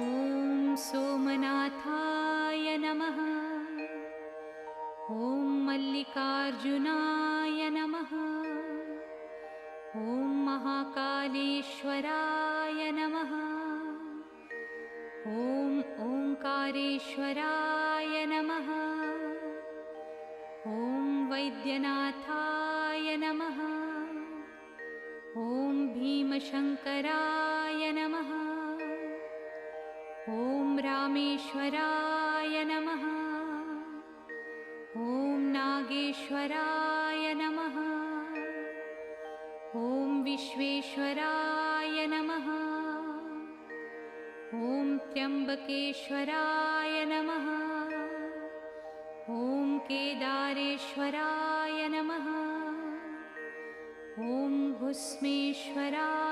ॐ सोमनाथाय नमः। ॐ मल्लिकार्जुनाय नमः। ॐ महाकालेश्वराय नमः। ॐ ओंकारेश्वराय नमः। ॐ वैद्यनाथाय नमः। ॐ भीमशङ्कराय नमः। ॐ रामेश्वराय नमः। ॐ नागेश्वराय नमः। ॐ विश्वेश्वराय नमः। ॐ त्र्यम्बकेश्वराय नमः। ॐ केदारेश्वराय नमः। ॐ भुस्मेश्वराय